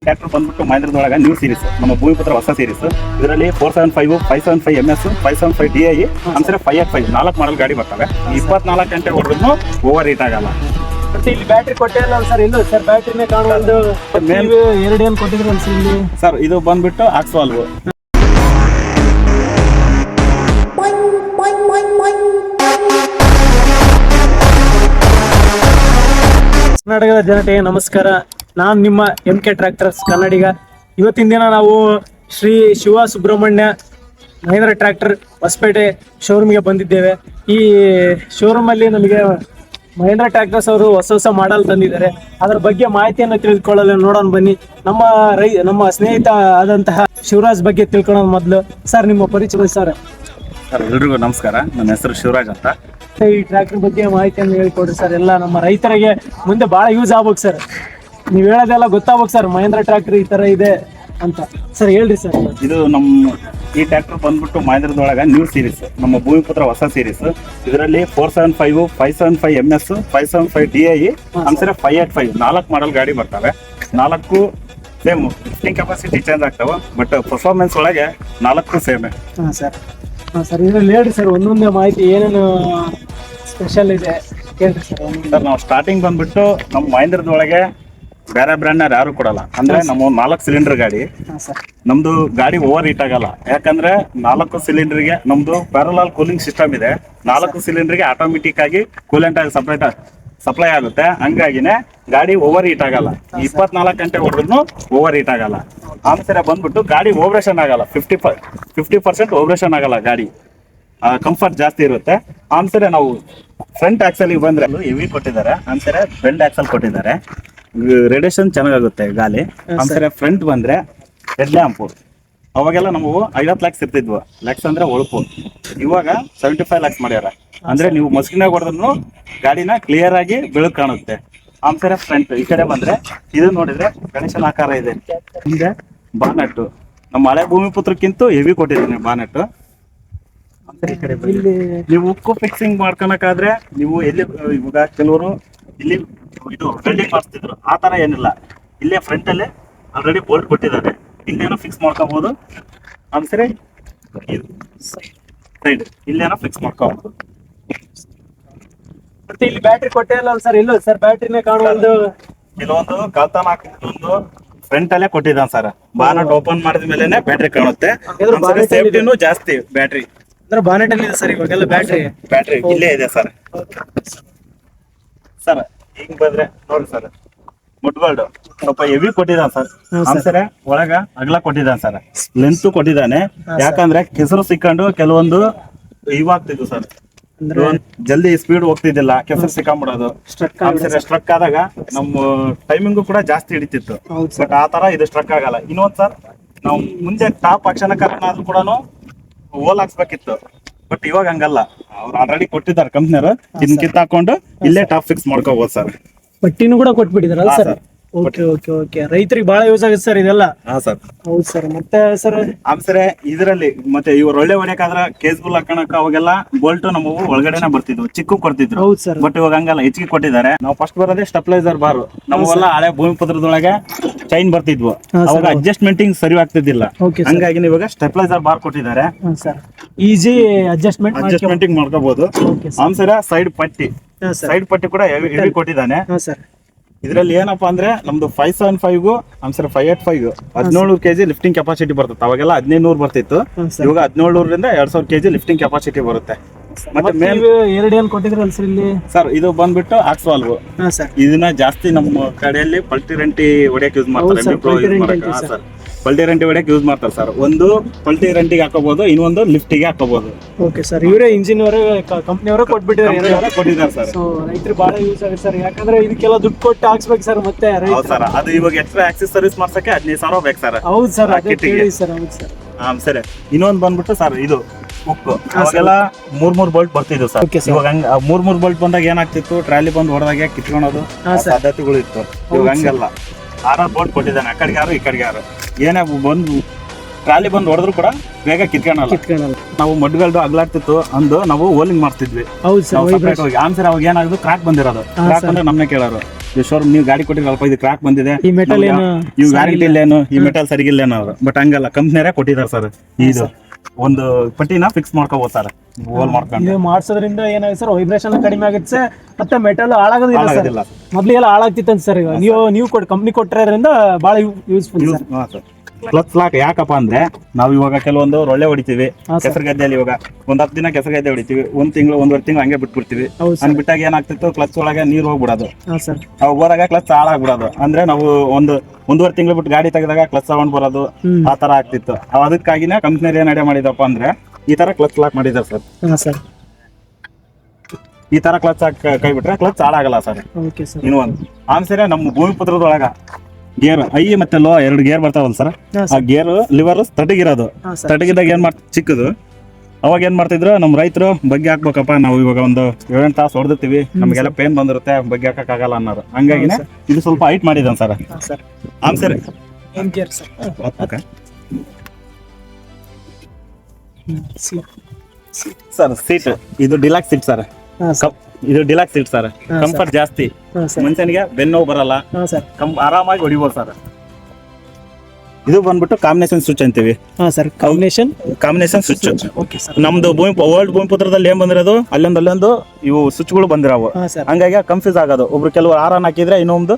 Tractor ಬಂದ್ಬಿಟ್ಟು ಮಹೇಂದ್ರದೊಳಗೆ new series ನಮ್ಮ ಭೂಮಿಪುತ್ರ ಹೊಸ ಸೀರೀಸ್. ಇದರಲ್ಲಿ 475, 575 MS, 575 DI, ಅಂದ್ರೆ 585 4 ಮಾಡಲ್ ಗಾಡಿ ಬರ್ತವೆ. 24 ಗಂಟೆ ಹೊಡೆದ್ರು ಓವರ್ ಹೀಟ್ ಆಗಲ್ಲ. ಮತ್ತೆ ಇಲ್ಲಿ ಬ್ಯಾಟ್ರಿ ಕೊಟ್ಟಿಲ್ಲ ಸರ್, ಇಲ್ಲ ಸರ್ ಬ್ಯಾಟ್ರಿನೇ ಕಾಣುವುದು. ಎರಡು ಏನು ಕೊಟ್ಟಿದ್ರು ಅನ್ಸಿ ಇಲ್ಲಿ ಸರ್. ಇದು ಬಂದ್ಬಿಟ್ಟು ಆಕ್ಸ್ವಾಲ್ವ್. ಕರ್ನಾಟಕದ ಜನತೆಗೆ ನಮಸ್ಕಾರ. ನಾನು ನಿಮ್ಮ MK ಟ್ರ್ಯಾಕ್ಟರ್ಸ್ ಕನ್ನಡಿಗ. ಇವತ್ತಿನ ದಿನ ನಾವು ಶ್ರೀ ಶಿವ ಸುಬ್ರಹ್ಮಣ್ಯ ಮಹೇಂದ್ರ ಟ್ರ್ಯಾಕ್ಟರ್ ಹೊಸಪೇಟೆ ಶೋರೂಮ್ಗೆ ಬಂದಿದ್ದೇವೆ. ಈ ಶೋರೂಮಲ್ಲಿ ನಮಗೆ ಮಹೇಂದ್ರ ಟ್ರ್ಯಾಕ್ಟರ್ಸ್ ಅವರು ಹೊಸ ಮಾಡಲ್ ತಂದಿದ್ದಾರೆ. ಅದರ ಬಗ್ಗೆ ಮಾಹಿತಿಯನ್ನು ತಿಳಿದುಕೊಳ್ಳಲು ನೋಡೋಣ ಬನ್ನಿ. ನಮ್ಮ ಸ್ನೇಹಿತ ಆದಂತಹ ಶಿವರಾಜ್ ಬಗ್ಗೆ ತಿಳ್ಕೊಳ್ಳೋಣ ಮೊದಲು. ಸರ್, ನಿಮ್ಮ ಪರಿಚಯ ಸರ್. ಸರ್, ಎಲ್ರಿಗೂ ನಮಸ್ಕಾರ. ನನ್ನ ಹೆಸರು ಶಿವರಾಜ್ ಅಂತ. ಈ ಟ್ರ್ಯಾಕ್ಟರ್ ಬಗ್ಗೆ ಮಾಹಿತಿಯನ್ನು ಹೇಳಿಕೊಡ್ರಿ ಸರ್. ಎಲ್ಲ ನಮ್ಮ ರೈತರಿಗೆ ಮುಂದೆ ಬಹಳ ಯೂಸ್ ಆಗ್ಬೇಕು ಸರ್. ನೀವು ಹೇಳೋದೆಲ್ಲ ಗೊತ್ತಾಗ್ಬೇಕು ಸರ್, ಮಹೇಂದ್ರ ಟ್ರ್ಯಾಕ್ಟರ್ ಈ ತರ ಇದೆ ಅಂತ. ಸರ್ ಹೇಳ್ರಿ ಸರ್. ಇದು ಈ ಟ್ರ್ಯಾಕ್ಟರ್ ಬಂದ್ಬಿಟ್ಟು ಮಹೇಂದ್ರದೊಳಗೆ ನ್ಯೂ ಸೀರೀಸ್ ನಮ್ಮ ಭೂಮಿಪುತ್ರ ಹೊಸ ಸೀರೀಸ್. ಇದರಲ್ಲಿ 475, 575 MS, 575 DI, ಅಂದ್ರೆ 585 4 ಮಾಡಲ್ ಗಾಡಿ ಬರ್ತವೆ. 4 ಸೇಮ್. ಲಿಫ್ಟಿಂಗ್ ಕೆಪಾಸಿಟಿ ಚೇಂಜ್ ಆಗ್ತಾವ, ಬಟ್ ಪರ್ಫಾರ್ಮೆನ್ಸ್ ಒಳಗೆ 4 ಸೇಮ್. ಸರ್ ಇದರಲ್ಲಿ ಹೇಳ್ರಿ ಸರ್, ಒಂದೊಂದೇ ಮಾಹಿತಿ ಏನೇನು ಸ್ಪೆಷಲ್ ಇದೆ ಹೇಳ್ರಿ ಸರ್. ಸರ್, ನಾವು ಸ್ಟಾರ್ಟಿಂಗ್ ಬಂದ್ಬಿಟ್ಟು ನಮ್ಮ ಮಹೇಂದ್ರದೊಳಗೆ ಬೇರೆ ಬ್ರ್ಯಾಂಡ್ ಯಾರು ಕೊಡಲ್ಲ. ಅಂದ್ರೆ ನಮ್ಮ 4 ಸಿಲಿಂಡರ್ ಗಾಡಿ. ನಮ್ದು ಗಾಡಿ ಓವರ್ ಹೀಟ್ ಆಗಲ್ಲ. ಯಾಕಂದ್ರೆ 4 ಸಿಲಿಂಡರ್ಗೆ ನಮ್ದು ಪ್ಯಾರಲಲ್ ಕೂಲಿಂಗ್ ಸಿಸ್ಟಮ್ ಇದೆ. 4 ಸಿಲಿಂಡರ್ಗೆ ಆಟೋಮೆಟಿಕ್ ಆಗಿ ಕೂಲೆಂಟ್ ಆಗಿ ಸಪ್ಲೈ ಆಗುತ್ತೆ. ಹಂಗಾಗಿನೇ ಗಾಡಿ ಓವರ್ ಹೀಟ್ ಆಗಲ್ಲ. 24 ಗಂಟೆ ಹೊಡೆದ್ರು ಓವರ್ ಹೀಟ್ ಆಗಲ್ಲ. ಆಮೇಲೆ ಬಂದ್ಬಿಟ್ಟು ಗಾಡಿ ಓವರೇಷನ್ ಆಗಲ್ಲ. 50% ಓವರೇಷನ್ ಆಗಲ್ಲ. ಗಾಡಿ ಕಂಫರ್ಟ್ ಜಾಸ್ತಿ ಇರುತ್ತೆ. ಆಮೇಲೆ ನಾವು ಫ್ರಂಟ್ ಆಕ್ಸಲ್ ಬಂದ್ರೆ ಹೆವಿ ಕೊಟ್ಟಿದ್ದಾರೆ. ಆಮೇಲೆ ಬೆಂಡ್ ಆಕ್ಸಲ್ ಕೊಟ್ಟಿದ್ದಾರೆ. ರೇಡಿಯೇಷನ್ ಚೆನ್ನಾಗುತ್ತೆ ಗಾಳಿ. ಆಮೇಲೆ ಫ್ರಂಟ್ ಬಂದ್ರೆ ಹೆಡ್ ಲ್ಯಾಂಪು. ಅವಾಗೆಲ್ಲ ನಾವು 50 lakhs ಇರ್ತಿದ್ವು. ಲ್ಯಾಕ್ಸ್ ಅಂದ್ರೆ ಒಳಪು. ಇವಾಗ 75 lakhs ಮಾಡ್ಯಾರ. ಅಂದ್ರೆ ನೀವು ಮಸ್ಕಿನಾಗ ಹೊಡೆದ್ರು ಗಾಡಿನ ಕ್ಲಿಯರ್ ಆಗಿ ಬೆಳಕು ಕಾಣುತ್ತೆ. ಆಮೇಲೆ ಫ್ರಂಟ್ ಈ ಕಡೆ ಬಂದ್ರೆ ಇದು ನೋಡಿದ್ರೆ ಗಣೇಶನ ಆಕಾರ ಇದೆ. ಹಿಂದೆ ಬಾನೆಟ್ ನಮ್ಮ ಹಳೆ ಭೂಮಿಪುತ್ರಕ್ಕಿಂತ ಹೆವಿ ಕೊಟ್ಟಿದ್ದೀನಿ ಬಾನೆಟ್. ಈ ಕಡೆ ನೀವು ಉಕ್ಕು ಫಿಕ್ಸಿಂಗ್ ಮಾಡ್ಕೊಳಕಾದ್ರೆ ನೀವು ಎಲ್ಲಿ ಇವಾಗ ಕೆಲವರು ಇಲ್ಲಿ ಇದು ವೆಲ್ಡಿಂಗ್ ಮಾಡಿಸ್ತಿದ್ರು. ಆ ತರ ಏನಿಲ್ಲ. ಇಲ್ಲೇ ಫ್ರಂಟ್ ಅಲ್ಲೇ ಆಲ್ರೆಡಿ ಬೋಲ್ಟ್ ಕೊಟ್ಟಿದ್ದಾರೆ. ಇಲ್ಲೇನೋ ಫಿಕ್ಸ್ ಮಾಡ್ಕೋಬಹುದು. ಆಮೇಲೆ ಸೈಡ್ ಇಲ್ಲೇನೋ ಫಿಕ್ಸ್ ಮಾಡ್ಕೋಬಹುದು. ಮತ್ತೆ ಇಲ್ಲಿ ಬ್ಯಾಟ್ರಿ ಕೊಟ್ಟಿಲ್ಲ ಸರ್, ಇಲ್ಲ ಸರ್ ಬ್ಯಾಟ್ರಿನೇ ಕಾಣುವುದು. ಕೆಲವೊಂದು ಕಳ್ತನ ಹಾಕಿದ್ದು ಫ್ರಂಟ್ ಅಲ್ಲೇ ಕೊಟ್ಟಿದ್ದಾನೆ ಸರ್. ಬಾನೆಟ್ ಓಪನ್ ಮಾಡಿದ ಮೇಲೆನೆ ಬ್ಯಾಟ್ರಿ ಕಾಣುತ್ತೆ. ಸೇಫ್ಟಿನೂ ಜಾಸ್ತಿ ಬ್ಯಾಟ್ರಿ. ಅಂದ್ರೆ ಬಾನೆಟ್ ಅಲ್ಲಿ ಇದೆ ಸರ್ ಇವಾಗೆಲ್ಲ ಬ್ಯಾಟ್ರಿ ಇಲ್ಲೇ ಇದೆ ಸರ್. ಸರ್ ಹಿಂಗ್ ಬಂದ್ರೆ ನೋಡಿ ಸರ್, ಮುಟ್ಗೋಲ್ಡ್ ಸ್ವಲ್ಪ ಹೆವಿ ಕೊಟ್ಟಿದ್ದಾನೆ ಸರ್. ಆಮೇಲೆ ಒಳಗ ಅಗಲ ಕೊಟ್ಟಿದ್ದಾನೆ ಸರ್. ಲೆಂತ್ ಕೊಟ್ಟಿದ್ದಾನೆ. ಯಾಕಂದ್ರೆ ಕೆಸರು ಸಿಕ್ಕೊಂಡು ಕೆಲವೊಂದು ಇವಾಗ್ತಿದ್ವು ಸರ್. ಜಲ್ದಿ ಸ್ಪೀಡ್ ಹೋಗ್ತಿದ್ದಿಲ್ಲ, ಕೆಸರು ಸಿಕ್ಕಾಬಿಡೋದು. ಆಮೇಲೆ ಸ್ಟ್ರಕ್ ಆದಾಗ ನಮ್ಮ ಟೈಮಿಂಗು ಕೂಡ ಜಾಸ್ತಿ ಹಿಡಿತಿತ್ತು. ಬಟ್ ಆ ತರ ಇದು ಸ್ಟ್ರಕ್ ಆಗಲ್ಲ. ಇನ್ನೊಂದ್ ಸರ್, ನಾವು ಮುಂದೆ ಟಾಪ್ ಆಕ್ಷನ್ ಕಾರಣ ಆದ್ರೂ ಕೂಡ ಹೋಲ್ ಹಾಕ್ಸ್ಬೇಕಿತ್ತು. ಬಟ್ ಇವಾಗ ಹಂಗಲ್ಲ. ಅವ್ರು ಆಲ್ರೆಡಿ ಕೊಟ್ಟಿದ್ದಾರೆ ಕಂಪ್ನಿಯವರು. ಇದನ್ನ ಕಿತ್ತಾಕೊಂಡು ಇಲ್ಲೇ ಟಾಪ್ ಫಿಕ್ಸ್ ಮಾಡ್ಕೋಬಹುದು ಸರ್. ಪಟ್ಟಿನೂ ಕೂಡ ಕೊಟ್ಬಿಟ್ಟಿದಾರಲ್ಲ ಸರ್. ಓಕೆ ರೈತರಿಗೆ ಬಹಳ ಯೂಸ್ ಆಗುತ್ತೆ ಸರ್ ಇದೆಲ್ಲ. ಹಾ ಸರ್. ಹೌದು ಸರ್. ಮತ್ತೆ ಸರ್ ಆಮೇಲೆ ಇದರಲ್ಲಿ ಮತ್ತೆ ಇವ್ರು ಒಳ್ಳೆ ಹೊಡ್ಯಾಕಾದ್ರ ಕೇಸ್ಬುಲ್ ಹಾಕೋಣಕ ಅವಾಗೆಲ್ಲ ಬೋಲ್ಟ್ ನಮ್ಮವು ಒಳಗಡೆನೆ ಬರ್ತಿದ್ವು, ಚಿಕ್ಕ ಕೊಡ್ತಿದ್ರು. ಹೌದು ಸರ್. ಬಟ್ ಇವಾಗ ಹಂಗಲ್ಲ, ಹೆಚ್ಚಿಗೆ ಕೊಟ್ಟಿದ್ದಾರೆ. ನಾವು ಫಸ್ಟ್ ಬರೋದೇ ಸ್ಟೆಪ್ಲೈಸರ್ ಬಾರು. ನಮ್ಮವೆಲ್ಲ ಹಳೆ ಭೂಮಿಪುತ್ರದೊಳಗೆ ಚೈನ್ ಬರ್ತಿದ್ವು. ಅವಾಗ ಅಡ್ಜಸ್ಟ್ಮೆಂಟಿಂಗ್ ಸರಿ ಆಗ್ತಿದ್ದಿಲ್ಲ. ಹಂಗಾಗಿ ಇವಾಗ ಸ್ಟೆಪ್ಲೈಸರ್ ಬಾರ್ ಕೊಟ್ಟಿದ್ದಾರೆ. ಈಸಿ ಅಡ್ಜಸ್ಟ್ಮೆಂಟಿಂಗ್ ಮಾಡ್ಕೋಬಹುದು. ಆಮೇಲೆ ಸೈಡ್ ಪಟ್ಟಿ ಕೂಡ ಹೆವಿ ಕೊಟ್ಟಿದ್ದಾನೆ. ಇದ್ರಲ್ಲಿ ಏನಪ್ಪಾ ಅಂದ್ರೆ ನಮ್ದು 575 ಆಮೇಲೆ 585 1700 kg ಲಿಫ್ಟಿಂಗ್ ಕೆಪಾಸಿಟಿ ಬರ್ತದೆ. ಅವಾಗೆಲ್ಲ 1500 ಬರ್ತಿತ್ತು. ಇವಾಗ 1700ರಿಂದ 2000 kg ಲಿಫ್ಟಿಂಗ್ ಕೆಪಾಸಿಟಿ ಬರುತ್ತೆ. ಮತ್ತೆ ಎರಡು ಏನ್ ಕೊಟ್ಟಿದ್ರಲ್ಲ ಸರ್ ಇಲ್ಲಿ ಸರ್, ಇದು ಬಂದ್ಬಿಟ್ಟು ಆಕ್ಸ್ವಾಲ್ವ್. ಇದನ್ನ ಜಾಸ್ತಿ ನಮ್ಮ ಕಡೆಯಲ್ಲಿ ಪಲ್ಟಿ ರಂಟಿ ಹೊಡೆಯಕ್ಕೆ ಯೂಸ್ ಮಾಡ್ತಾರೆ. ಪಲ್ಟಿ ರಂಟಿ ಹೊಡೆಯಕ್ಕೆ ಯೂಸ್ ಮಾಡ್ತಾರೆ ಸರ್. ಒಂದು ಪಲ್ಟಿ ರಂಟಿಗೆ ಹಾಕೋಬಹುದು, ಇನ್ನೊಂದು ಲಿಫ್ಟಿಗೆ ಹಾಕೋಬಹುದು. Okay sir. ಇವರೇ ಇಂಜಿನ್ ಕಂಪ್ನಿಯವರೇ ಕೊಟ್ಬಿಟ್ಟಿದ್ದಾರೆ ಸರ್. ರೈತರು ಬಹಳ ಯೂಸ್ ಆಗುತ್ತೆ ಸರ್. ಯಾಕಂದ್ರೆ ಇದಕ್ಕೆಲ್ಲ ದುಡ್ಡು ಕೊಟ್ಟು ಹಾಕ್ಸ್ಬೇಕು ಸರ್. ಮತ್ತೆ ಸರ್ ಅದು ಇವಾಗ ಎಕ್ಸ್ಟ್ರಾ ಆಕ್ಸೆಸ್ ಸರ್ವಿಸ್ ಮಾಡ್ಸಕ್ಕೆ 15,000 ಬೇಕು ಸರ್. ಹೌದು ಸರ್. ಸರಿ. ಇನ್ನೊಂದು ಬಂದ್ಬಿಟ್ಟು ಸರ್, ಇದು ಉಕ್ಕು. ಅವಾಗೆಲ್ಲ 3 ಬೋಲ್ಟ್ ಬರ್ತಿದ್ವು ಸರ್. ಇವಾಗ ಹಂಗ 3 ಬೋಲ್ಟ್ ಬಂದಾಗ ಏನಾಗ್ತಿತ್ತು, ಟ್ರಾಲಿ ಬಂದು ಹೊಡೆದಾಗ ಕಿತ್ಕೊಳೋದು ಸಾಧ್ಯತೆಗಳು ಇತ್ತು. ಇವಾಗ ಹಂಗಲ್ಲ. 6 ಬೋಲ್ಟ್ ಕೊಟ್ಟಿದ್ದಾನೆ. ಆ ಕಡೆಗೆ 6 ಈ ಕಡೆಗೆ 6. ಏನೇ ಬಂದು ಟ್ರಾಲಿ ಬಂದು ಹೊಡೆದ್ರು ಕೂಡ ಬೇಗ ಕಿತ್ಕೊಳಲ್ಲ. ನಾವು ಮಡ್ಗಲ್ಡು ಅಗ್ಲಾಗ್ತಿತ್ತು ಅಂದು ನಾವು ಓಲಿಂಗ್ ಮಾಡ್ತಿದ್ವಿ. ಆನ್ಸರ್ ಅವಾಗ ಏನಾದ್ರು ಕ್ರಾಕ್ ಬಂದಿರೋದು. ಕ್ರಾಕ್ ಅಂದ್ರೆ ನಮ್ಮನೆ ಕೇಳೋರು. ಶೋರೂಮ್ ನೀವು ಗಾಡಿ ಕೊಟ್ಟಿರಲ್ಪ ಇದು ಕ್ರಾಕ್ ಬಂದಿದೆ, ಈ metal ನಮ್ಗೆ ಏನು ಇವ್ ವ್ಯಾರಂಟಿ ಇಲ್ಲೇನು, ಈ ಮೆಟಲ್ ಸರಿಗಿಲ್ಲೇನೋ ಅವ್ರು. ಬಟ್ ಹಂಗಲ್ಲ, ಕಂಪ್ನಿಯರೇ ಕೊಟ್ಟಿದ್ದಾರೆ ಸರ್. ಇದು ಒಂದು ಪಟ್ಟಿನ ಫಿಕ್ಸ್ ಮಾಡ್ಕೋಬಹುದು ಸರ್, ಹೋಲ್ ಮಾಡ್ಕೊಂಡು. ಇದು ಮಾಡಿಸೋದ್ರಿಂದ ಏನಾಗುತ್ತೆ ಸರ್, ವೈಬ್ರೇಷನ್ ಕಡಿಮೆ ಆಗುತ್ತೆ ಮತ್ತೆ ಮೆಟಲ್ ಹಾಳಾಗೋದಿಲ್ಲ ಸರ್. ಹಾಳಾಗೋದಿಲ್ಲ. ಮೊದ್ಲಿಗೆಲ್ಲ ಹಾಳಾಗ್ತಿತ್ತು ಸರ್. ಈಗ ನೀವು ಕಂಪ್ನಿ ಕೊಟ್ಟಿರೋದ್ರಿಂದ ಬಹಳ ಯೂಸ್ಫುಲ್ ಸರ್. ಕ್ಲಚ್ ಲಾಕ್ ಯಾಕಪ್ಪ ಅಂದ್ರೆ ನಾವು ಇವಾಗ ಕೆಲವೊಂದು ರೊಳ್ಳೆ ಹೊಡಿತೀವಿ ಕೆಸರು ಗದ್ದೆಯಲ್ಲಿ. ಇವಾಗ ಒಂದ್ 10 ದಿನ ಕೆಸರು ಗದ್ದೆ ಹೊಡಿತೀವಿ, 1 ತಿಂಗಳು 1.5 ತಿಂಗಳು ಹಂಗೆ ಬಿಟ್ಬಿಡ್ತೀವಿ. ಹಂಗ್ ಬಿಟ್ಟಾಗ ಏನಾಗ್ತಿತ್ತು, ಕ್ಲಚ್ ಒಳಗೆ ನೀರು ಹೋಗ್ಬಿಡೋದು, ಅವಾಗ ಹೋದಾಗ ಕ್ಲಚ್ ಹಾಳಾಗ್ಬಿಡೋದು. ಅಂದ್ರೆ ನಾವು 1.5 ತಿಂಗಳು ಬಿಟ್ಟು ಗಾಡಿ ತೆಗೆದಾಗ ಕ್ಲಚ್ ತಗೊಂಡ್ ಬರೋದು ಆ ತರ ಆಗ್ತಿತ್ತು. ಅದಕ್ಕಾಗಿನೇ ಕಂಪ್ನಿಯರ್ ಏನ್ ಐಡಿಯಾ ಮಾಡಿದಪ್ಪ ಅಂದ್ರೆ ಈ ತರ ಕ್ಲಚ್ ಲಾಕ್ ಮಾಡಿದಾರೆ ಸರ್. ಈ ತರ ಕ್ಲಚ್ ಕೈ ಬಿಟ್ರೆ ಕ್ಲಚ್ ಹಾಳಾಗಲ್ಲ ಸರ್. ಇನ್ನೊಂದು ಆಮ್ಸರೆ ನಮ್ಮ ಭೂಮಿಪುತ್ರದೊಳಗ ಗೇರ್ ಐ ಮತ್ತೆ ಲೋ 2 ಗೇರ್ ಬರ್ತಾವಲ್ಲ ಸರ್, ಆ ಗೇರ್ ಲಿವರ್ ತಟಗಿರೋದು. ತಟಗಿದಾಗ ಏನ್ ಚಿಕ್ಕದು ಅವಾಗ ಏನ್ ಮಾಡ್ತಿದ್ರು ನಮ್ಮ ರೈತರು, ಬಗ್ಗೆ ಹಾಕ್ಬೇಕಪ್ಪ ನಾವು ಇವಾಗ ಒಂದು 7-8 ತಾಸು ಹೊಡೆದಿರ್ತೀವಿ, ನಮಗೆಲ್ಲ ಪೇನ್ ಬಂದಿರುತ್ತೆ, ಬಗ್ಗೆ ಹಾಕಕ್ಕಾಗಲ್ಲ ಅನ್ನೋದು. ಹಂಗಾಗಿನೇ ಇದು ಸ್ವಲ್ಪ ಹೈಟ್ ಮಾಡಿದ್ದಾನೆ ಸರ್. ಆಮ್ಸರೆ ಸರ್ ಸೀಟ್ ಇದು ಡಿಲಾಕ್ಸ್ ಸೀಟ್ ಸರ್. ಇದು ಡಿಲಾಕ್ಸ್ ಸೀಟ್ ಸರ್. ಕಂಫರ್ಟ್ ಜಾಸ್ತಿ, ಮನುಷ್ಯನಿಗೆ ಬೆನ್ನೋವು ಬರಲ್ಲ, ಆರಾಮಾಗಿ ಹೊಡಿಬೋದು ಸರ್. ಇದು ಬಂದ್ಬಿಟ್ಟು ಕಾಂಬಿನೇಷನ್ ಸ್ವಿಚ್ ಅಂತೀವಿ ಕಾಂಬಿನೇಷನ್ ಸ್ವಿಚ್. ನಮ್ದು ಓಲ್ಡ್ ಭೂಮಿಪುತ್ರದಲ್ಲಿ ಏನ್ ಬಂದಿರೋದು, ಅಲ್ಲೊಂದು ಇವು ಸ್ವಿಚ್ಗಳು ಬಂದಿರೋವು. ಹಂಗಾಗಿ ಕನ್ಫ್ಯೂಸ್ ಆಗೋದು. ಒಬ್ರು ಕೆಲವರು ಆರನ್ ಹಾಕಿದ್ರೆ ಇನ್ನೊಂದು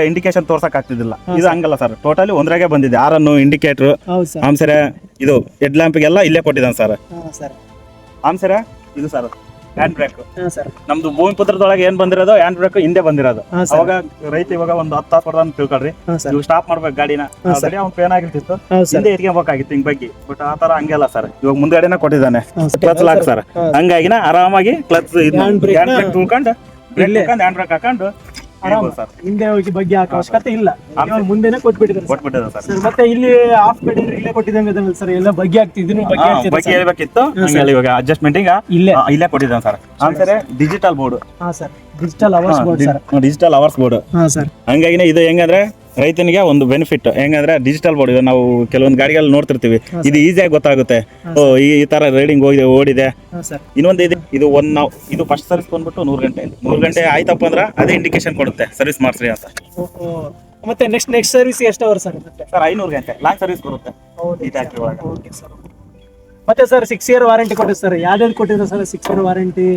ಇಂಡಿಕೇಶನ್ ತೋರ್ಸಕ್ ಆಗ್ತಿದ್ದಿಲ್ಲ. ಇದು ಹಂಗಲ್ಲ ಸರ್, ಟೋಟಲಿ ಒಂದ್ರಾಗೆ ಬಂದಿದೆ. ಆರನ್ನು ಇಂಡಿಕೇಟರ್ ಆಮ್ಸರೆ ಇದು ಹೆಡ್ ಲ್ಯಾಂಪಿಗೆಲ್ಲ ಇಲ್ಲೇ ಕೊಟ್ಟಿದ್ದಾನೆ ಸರ್. ಆಮ್ಸರೆ ಇದು ಸರ್ ಹ್ಯಾಂಡ್ ಬ್ರೇಕ್. ನಮ್ದು ಭೂಮಿಪುತ್ರದೊಳಗೆ ಏನ್ ಬಂದಿರೋದು ಹ್ಯಾಂಡ್ ಬ್ರೇಕ್ ಹಿಂದೆ ಬಂದಿರೋದು. ಅವಾಗ ರೈತ ಇವಾಗ ಒಂದು 10 ತಾಸು ಹೊಡೆದ ತಿಳ್ಕೊಳ್ರಿ, ನೀವು ಸ್ಟಾಪ್ ಮಾಡ್ಬೇಕು ಗಾಡಿನ. ಅವ್ನು ಪೇನ್ ಆಗಿರ್ತಿತ್ತು, ಹಿಂದೆ ಎತ್ಕೊಬೇಕಾಗಿತ್ತು ಹಿಂಗ್ ಬಗ್ಗೆ. ಬಟ್ ಆ ತರ ಹಂಗೆಲ್ಲ ಸರ್, ಇವಾಗ ಮುಂದೆಗಡೆನ ಕೊಟ್ಟಿದ್ದಾನೆ ಕ್ಲಚ್ ಲಾಕ್ ಸರ್. ಹಂಗಾಗಿನ ಆರಾಮಾಗಿ ಕ್ಲಚ್ ಹ್ಯಾಂಡ್ ಬ್ರೇಕ್ ತುಳ್ಕೊಂಡು ಹ್ಯಾಂಡ್ ಬ್ರೇಕ್ ಹಾಕೊಂಡು ಹಿಂದೆ ಹೋಗಿ ಬಗ್ಗೆ ಹಾಕೋ ಅವಶ್ಯಕತೆ ಇಲ್ಲ, ಮುಂದೆನೆ ಕೊಟ್ಬಿಟ್ಟಿದ್ದಾರೆ ಸರ್. ಮತ್ತೆ ಇಲ್ಲಿ ಆಫ್ ಪೆಡಲ್ ಇಲ್ಲೇ ಕೊಟ್ಟಿದ್ದಂಗೆ ಸರ್, ಎಲ್ಲ ಬಗ್ಗೆ ಆಗ್ತಿದ್ರು ಬಗ್ಗೆ ಹೇಳ್ಬೇಕಿತ್ತು. ಇವಾಗ ಅಡ್ಜಸ್ಟ್ಮೆಂಟ್ ಇಲ್ಲೇ ಕೊಟ್ಟಿದ್ದಾನೆ ಸರ್. ಆಮೇಲೆ digital board digital hours board. ಹಂಗಾಗಿನೇ ಇದು ಹೆಂಗಂದ್ರೆ ರೈತನಿಗೆ ಒಂದು ಬೆನಿಫಿಟ್ ಹೆಂಗಂದ್ರೆ ಡಿಜಿಟಲ್ ಬೋರ್ಡ್. ನಾವು ಕೆಲವೊಂದು ಗಾಡಿಗಳಲ್ಲಿ ನೋಡ್ತಿರ್ತೀವಿ, ಇದು ಈಸಿಯಾಗಿ ಗೊತ್ತಾಗುತ್ತೆ, ಈ ತರ ರೈಡಿಂಗ್ ಓಡಿದೆ. ಇನ್ನೊಂದು ಇದು ಇದು ಫಸ್ಟ್ ಸರ್ವಿಸ್ ಬಂದ್ಬಿಟ್ಟು 100 ಗಂಟೆ ಆಯ್ತಪ್ಪ ಅಂದ್ರೆ ಅದೇ ಇಂಡಿಕೇಶನ್ ಕೊಡುತ್ತೆ ಸರ್ವಿಸ್ ಮಾಡಿಸ್ರಿ ಅಂತ. ಮತ್ತೆ ನೆಕ್ಸ್ಟ್ ಸರ್ವಿಸ್ ಎಷ್ಟು ಅವರ್ ಸರ್? 500 ಗಂಟೆ ಲಾಂಗ್ ಸರ್ವಿಸ್ ಬರುತ್ತೆ. ಮತ್ತೆ ಸರ್ 6 ಇಯರ್ ವಾರಂಟಿ ಕೊಟ್ಟಿದೆ ಸರ್. ಯಾವ್ದು ಕೊಟ್ಟಿದ್ರು ಸರ್ 6 ಇಯರ್ ವಾರಂಟಿ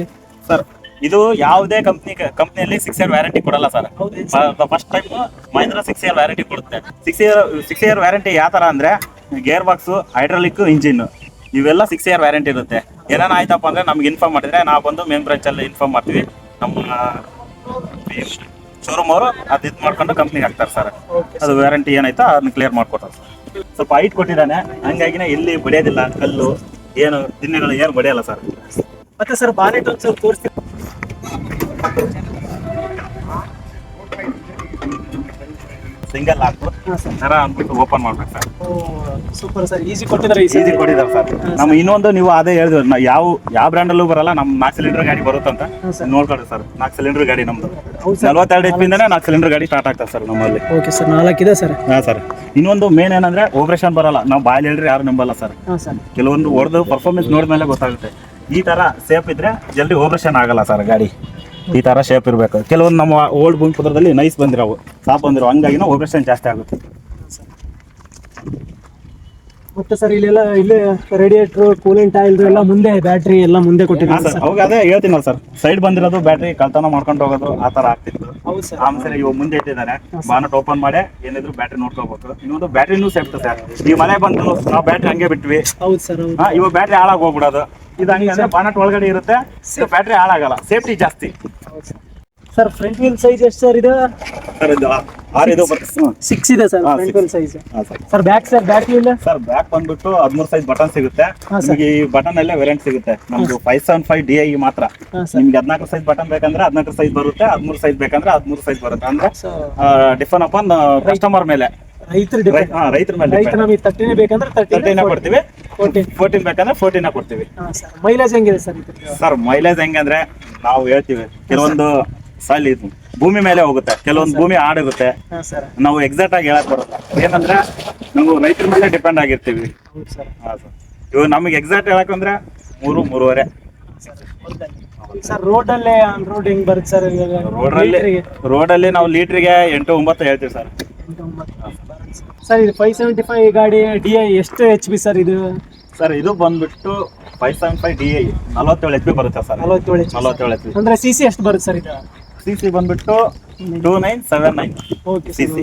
ಸರ್? ಇದು ಯಾವುದೇ ಕಂಪ್ನಿಯಲ್ಲಿ 6 ಇಯರ್ ವ್ಯಾರಂಟಿ ಕೊಡಲ್ಲ sir. First time Mahindra 6 year warranty ಕೊಡುತ್ತೆ. 6 ಇಯರ್ ವ್ಯಾರಂಟಿ ಯಾವ ತರ ಅಂದ್ರೆ ಗೇರ್ ಬಾಕ್ಸ್, ಹೈಡ್ರಾಲಿಕ್, ಇಂಜಿನ್ ಇವೆಲ್ಲ 6 ಇಯರ್ ವ್ಯಾರಂಟಿ ಇರುತ್ತೆ. ಏನಾನ ಆಯ್ತಪ್ಪ ಅಂದ್ರೆ ನಮ್ಗೆ ಇನ್ಫಾರ್ಮ್ ಮಾಡಿದ್ರೆ ನಾವು ಬಂದು ಮೇನ್ ಬ್ರಾಂಚ್ ಅಲ್ಲಿ ಇನ್ಫಾರ್ಮ್ ಮಾಡ್ತೀವಿ. ನಮ್ಮ ಶೋರೂಮ್ ಅವರು ಅದು ಇದು ಮಾಡ್ಕೊಂಡು ಕಂಪ್ನಿಗೆ ಹಾಕ್ತಾರೆ ಸರ್. ಅದು ವ್ಯಾರಂಟಿ ಏನಾಯ್ತು ಅದನ್ನ ಕ್ಲಿಯರ್ ಮಾಡ್ಕೊಡ್ತಾರೆ ಸರ್. ಸ್ವಲ್ಪ ಹೈಟ್ ಕೊಟ್ಟಿದ್ದಾನೆ, ಹಂಗಾಗಿನೇ ಎಲ್ಲಿ ಬಡಿಯೋದಿಲ್ಲ, ಕಲ್ಲು ಏನು ದಿನಗಳು ಏನು ಬಡಿಯಲ್ಲ ಸರ್. ಮತ್ತೆ ಸರ್ ಬಾನೆಟ್ ಒಂದು ಸ್ವಲ್ಪ ತೋರಿಸ್ತೀವಿ. ಸಿಂಗಲ್ ಹಾಕು ತರ ಅಂದ್ಬಿಟ್ಟು ಓಪನ್ ಮಾಡ್ಬೇಕು ಸರ್. ಸೂಪರ್ ಸರ್, ಈಸಿ ಕೊಟ್ಟಿದ್ದಾರೆ ಸರ್. ನಮ್ಮ ಇನ್ನೊಂದು ನೀವು ಅದೇ ಹೇಳಿದ್ವಿ, ಯಾವ ಬ್ರ್ಯಾಂಡ್ ಅಲ್ಲೂ ಬರಲ್ಲ, ನಮ್ 4 ಸಿಲಿಂಡರ್ ಗಾಡಿ ಬರುತ್ತಂತ ನೋಡ್ಕೊಳ್ಳಿ ಸರ್. 4 ಸಿಲಿಂಡರ್ ಗಾಡಿ ನಮ್ದು 42 HP ಇಂದಾನೆ 4 ಸಿಲಿಂಡರ್ ಗಾಡಿ ಸ್ಟಾರ್ಟ್ ಆಗ್ತದೆ ಸರ್ ನಮ್ಮಲ್ಲಿ. ಓಕೆ ಸರ್, 4 ಇದೆ ಸರ್. ಹಾ ಸರ್. ಇನ್ನೊಂದು ಮೇನ್ ಏನಂದ್ರೆ ಆಪರೇಷನ್ ಬರಲ್ಲ. ನಾವು ಬಾಯಲ್ಲಿ ಹೇಳ್ರಿ ಯಾರು ನಂಬಲ್ಲ ಸರ್. ಕೆಲವೊಂದು ಹೊಡೆದು ಪರ್ಫಾರ್ಮೆನ್ಸ್ ನೋಡಿದ್ಮೇಲೆ ಗೊತ್ತಾಗುತ್ತೆ. ಈ ತರ ಸೇಫ್ ಇದ್ರೆ ಜಲ್ದಿ ಆಪರೇಷನ್ ಆಗಲ್ಲ ಸರ್ ಗಾಡಿ. ಈ ತರ ಶೇಪ್ ಇರಬೇಕು. ಕೆಲವೊಂದು ನಮ್ಮ ಓಲ್ಡ್ ಭೂಮಿಪುತ್ರದಲ್ಲಿ ನೈಸ್ ಬಂದಿರೋವು, ಸಾಫ್ ಬಂದಿರೋ, ಹಂಗಾಗಿ ಆಪರೇಷನ್ ಜಾಸ್ತಿ ಆಗುತ್ತೆ. ಮತ್ತೆ ಸರ್ ಇಲ್ಲೇ ರೇಡಿಯೇಟರ್, ಕೂಲೆಂಟ್ ಆಯಿಲ್ ಎಲ್ಲ ಮುಂದೆ, ಬ್ಯಾಟ್ರಿ ಎಲ್ಲ ಮುಂದೆ ಕೊಟ್ಟಿದ್ದಾರೆ ಸರ್. ಅವಾಗ ಅದೇ ಹೇಳ್ತೀನಲ್ಲ ಸರ್, ಸೈಡ್ ಬಂದಿರೋದು ಬ್ಯಾಟ್ರಿ ಕಳ್ತನ ಮಾಡ್ಕೊಂಡು ಹೋಗೋದು ಆ ತರ ಆಗ್ತಿತ್ತು. ಆಮೇಲೆ ಇವಾಗ ಮುಂದೆ ಇಟ್ಟಿದ್ದಾರೆ, ಬಾನಟ್ ಓಪನ್ ಮಾಡಿ ಏನಿದ್ರು ಬ್ಯಾಟ್ರಿ ನೋಡ್ಕೋಬೇಕು. ಇನ್ನೊಂದು ಬ್ಯಾಟ್ರಿನೂ ಸೇಫ್ಟಿ ಸರ್. ಈ ಮನೆ ಬಂದು ನಾವು ಬ್ಯಾಟ್ರಿ ಹಂಗೆ ಬಿಟ್ವಿ, ಇವಾಗ ಬ್ಯಾಟ್ರಿ ಹಾಳಾಗಿ ಹೋಗ್ಬಿಡೋದು. ಇದು ಹಂಗೆ ಅಂದ್ರೆ ಬಾನಟ್ ಒಳಗಡೆ ಇರುತ್ತೆ, ಬ್ಯಾಟ್ರಿ ಹಾಳಾಗಲ್ಲ, ಸೇಫ್ಟಿ ಜಾಸ್ತಿ. ಸರ್ ಫ್ರಂಟ್ ವೀಲ್ ಸೈಜ್ ಎಷ್ಟು ಸರ್ ಇದೆ? ಸರ್ ಇದು 6 ಇದೆ sir front wheel size. Sir back wheel sir back ಬಂದ್ಬಿಟ್ಟು 13 ಸೈಜ್ ಬಟನ್ ಸಿಗುತ್ತೆ ನಿಮಗೆ. ಈ ಬಟನ್ ಅಲ್ಲೇ ವೇರಿಯಂಟ್ ಸಿಗುತ್ತೆ. ನಮ್ದು 575 DI ಮಾತ್ರ. ನಿಮ್ಗೆ 14 ಸೈಜ್ ಬಟನ್ ಬೇಕಂದ್ರೆ 14 ಸೈಜ್ ಬರುತ್ತೆ, 13 ಸೈಜ್ ಬೇಕಂದ್ರೆ 13 ಸೈಜ್ ಬರುತ್ತೆ. ಅಂದ್ರೆ ಡಿಫೆಂಡ್ ಅಪಾನ್ ಕಸ್ಟಮರ್ ಮೇಲೆ, ರೈತರ ಮೇಲೆ. ನಮಗೆ 13 ಬೇಕಂದ್ರೆ 13 ಕೊಡ್ತೀವಿ, 14 ಬೇಕಂದ್ರೆ 14 ಕೊಡ್ತೀವಿ. ಮೈಲೇಜ್ ಹೆಂಗಿದೆ ಸರ್? ಸರ್ ಮೈಲೇಜ್ ಹೆಂಗಂದ್ರೆ ನಾವು ಹೇಳ್ತೀವಿ, ಕೆಲವೊಂದು ಸಾಲಿ ಭೂಮಿ ಮೇಲೆ ಹೋಗುತ್ತೆ, ಕೆಲವೊಂದು ಭೂಮಿ ಆಡಿರುತ್ತೆ. ನಾವು ಎಕ್ಸಾಕ್ಟ್ ಆಗಿ ಹೇಳಕ್ ಬರುತ್ತೆ. ಏನಂದ್ರೆ ನಾವು ರೈತರ ಮೇಲೆ ಡಿಪೆಂಡ್ ಆಗಿರ್ತೀವಿ. ಇವಾಗ ನಮಗೆ ಎಕ್ಸಾಕ್ಟ್ ಹೇಳಕ್ ಅಂದ್ರೆ 3-3.5 ಸರ್ ರೋಡಲ್ಲೇ ಆನ್ ರೋಡ್ ಹೆಂಗ್ ಬರುತ್ತೆ ಸರ್ ರೋಡಲ್ಲಿ ನಾವು ಲೀಟ್ರಿಗೆ 8-9 ಹೇಳ್ತೀವಿ ಸರ್. ಸರ್ ಇದು 575 ಗಾಡಿ DI ಎಷ್ಟು HP ಸರ್ ಇದು? ಸರ್ ಇದು ಬಂದ್ಬಿಟ್ಟು 575 DI 47 HP ಬರುತ್ತೆ ಸರ್. 47 HP. ಅಂದ್ರೆ CC ಎಷ್ಟು ಬರುತ್ತೆ ಸರ್ ಇದು? CC ಬಂದ್ಬಿಟ್ಟು 2979 ಓಕೆ CC.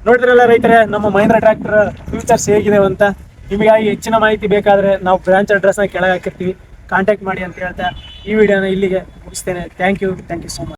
ನೋಡಿದ್ರಲ್ಲ ರೈತರೇ, ನಮ್ಮ ಮಹೇಂದ್ರ ಟ್ರ್ಯಾಕ್ಟರ್ ಫ್ಯೂಚರ್ಸ್ ಹೇಗಿದೆ ಅಂತ. ನಿಮಗಾಗಿ ಹೆಚ್ಚಿನ ಮಾಹಿತಿ ಬೇಕಾದ್ರೆ ನಾವು ಬ್ರಾಂಚ್ ಅಡ್ರೆಸ್ನ ಕೆಳಗೆ ಹಾಕಿರ್ತೀವಿ, ಕಾಂಟ್ಯಾಕ್ಟ್ ಮಾಡಿ ಅಂತ ಹೇಳ್ತಾ ಈ ವಿಡಿಯೋನ ಇಲ್ಲಿಗೆ ಮುಗಿಸ್ತೇನೆ. Thank you so much.